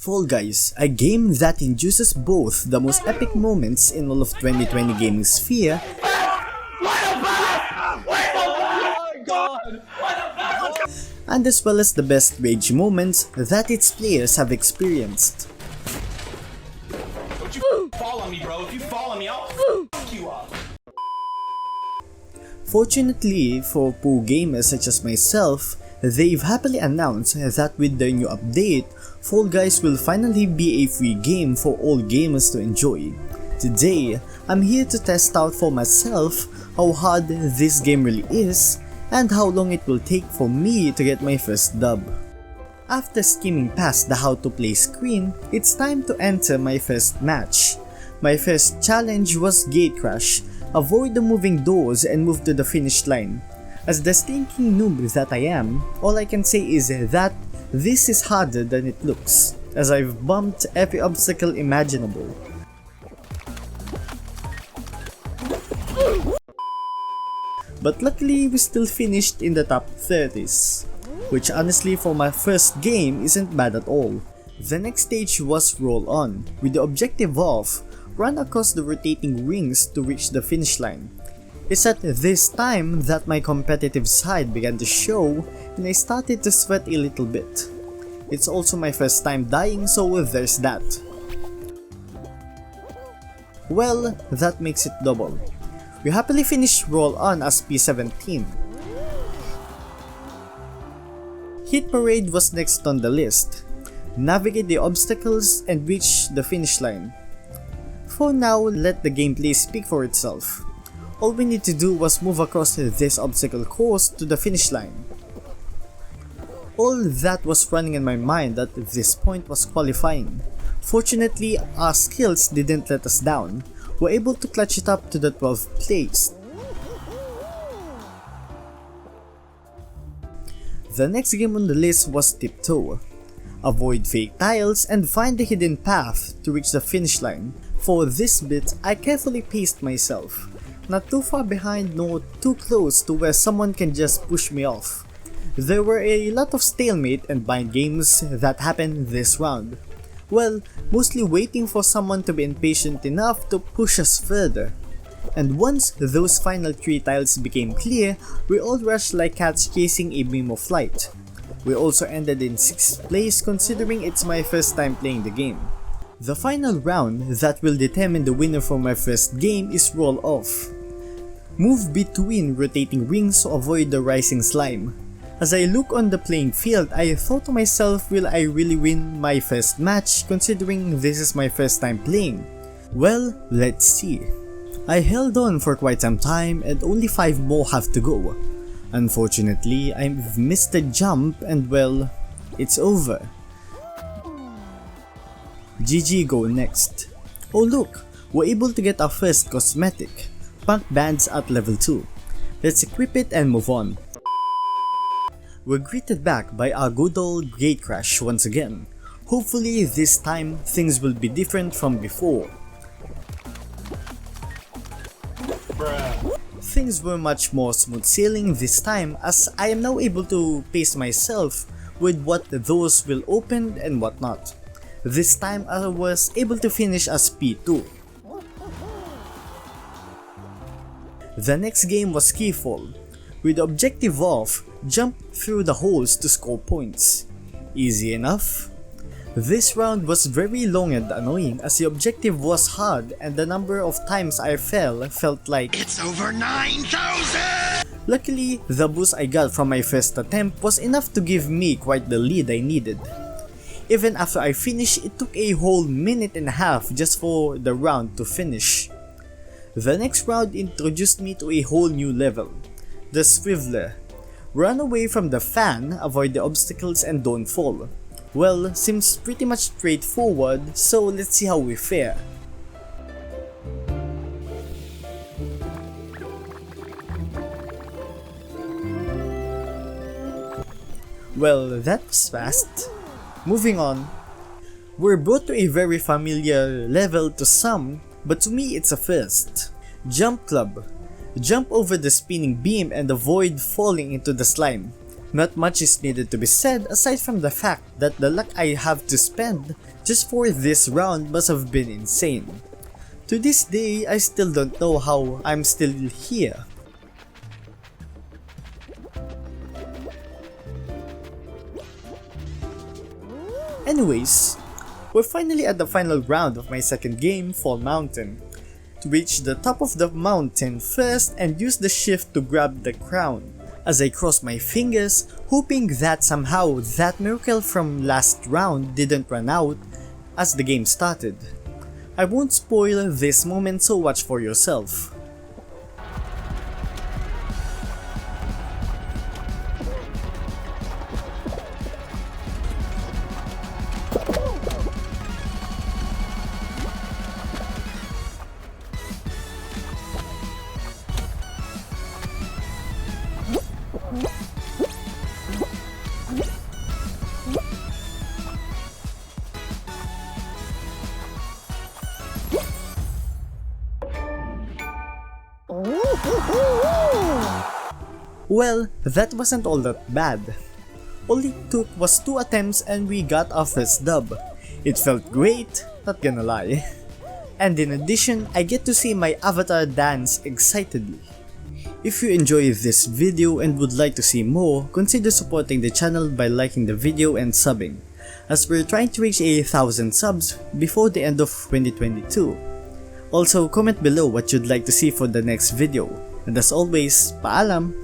Fall Guys, a game that induces both the most epic moments in all of 2020 gaming sphere and as well as the best rage moments that its players have experienced. Don't you fall on me, bro. If you fall on me, I'll fuck you up. Fortunately for poor gamers such as myself, they've happily announced that with their new update, Fall Guys will finally be a free game for all gamers to enjoy. Today, I'm here to test out for myself how hard this game really is and how long it will take for me to get my first dub. After skimming past the how to play screen, it's time to enter my first match. My first challenge was Gate Crash. Avoid the moving doors and move to the finish line. As the stinking noob that I am, all I can say is that this is harder than it looks, as I've bumped every obstacle imaginable. But luckily we still finished in the top 30s, which honestly for my first game isn't bad at all. The next stage was Roll On, with the objective of run across the rotating rings to reach the finish line. It's at this time that my competitive side began to show and I started to sweat a little bit. It's also my first time dying, so there's that. Well, that makes it double. We happily finished Roll On as P17. Hit Parade was next on the list. Navigate the obstacles and reach the finish line. For now, let the gameplay speak for itself. All we need to do was move across this obstacle course to the finish line. All that was running in my mind at this point was qualifying. Fortunately, our skills didn't let us down. We're able to clutch it up to the 12th place. The next game on the list was Tiptoe. Avoid fake tiles and find the hidden path to reach the finish line. For this bit, I carefully paced myself. Not too far behind nor too close to where someone can just push me off. There were a lot of stalemate and bind games that happened this round. Well, mostly waiting for someone to be impatient enough to push us further. And once those final 3 tiles became clear, we all rushed like cats chasing a beam of light. We also ended in 6th place considering it's my first time playing the game. The final round that will determine the winner for my first game is Roll Off. Move between rotating rings to avoid the rising slime. As I look on the playing field, I thought to myself, will I really win my first match considering this is my first time playing? Well, let's see. I held on for quite some time and only 5 more have to go. Unfortunately, I've missed the jump and well, it's over. GG go next. Oh look, we're able to get our first cosmetic, Punk Bands at level 2. Let's equip it and move on. We're greeted back by our good old Gate Crash once again. Hopefully this time things will be different from before. Things were much more smooth sailing this time as I am now able to pace myself with what those will open and whatnot. This time I was able to finish as P2. The next game was Skiffle, with the objective of jump through the holes to score points. Easy enough. This round was very long and annoying as the objective was hard and the number of times I fell felt like It's over 9,000! Luckily, the boost I got from my first attempt was enough to give me quite the lead I needed. Even after I finished, it took a whole minute and a half just for the round to finish. The next round introduced me to a whole new level, the Swiveler. Run away from the fan, avoid the obstacles and don't fall. Well, seems pretty much straightforward, so let's see how we fare. Well, that was fast. Moving on. We're brought to a very familiar level to some, but to me it's a first. Jump Club. Jump over the spinning beam and avoid falling into the slime. Not much is needed to be said aside from the fact that the luck I have to spend just for this round must have been insane. To this day, I still don't know how I'm still here. Anyways, we're finally at the final round of my second game, Fall Mountain. To reach the top of the mountain first and use the shift to grab the crown. As I cross my fingers, hoping that somehow that miracle from last round didn't run out as the game started. I won't spoil this moment, so watch for yourself. Well, that wasn't all that bad. All it took was 2 attempts and we got our first dub. It felt great, not gonna lie. And in addition, I get to see my avatar dance excitedly. If you enjoyed this video and would like to see more, consider supporting the channel by liking the video and subbing, as we're trying to reach 1,000 subs before the end of 2022. Also, comment below what you'd like to see for the next video. And as always, paalam!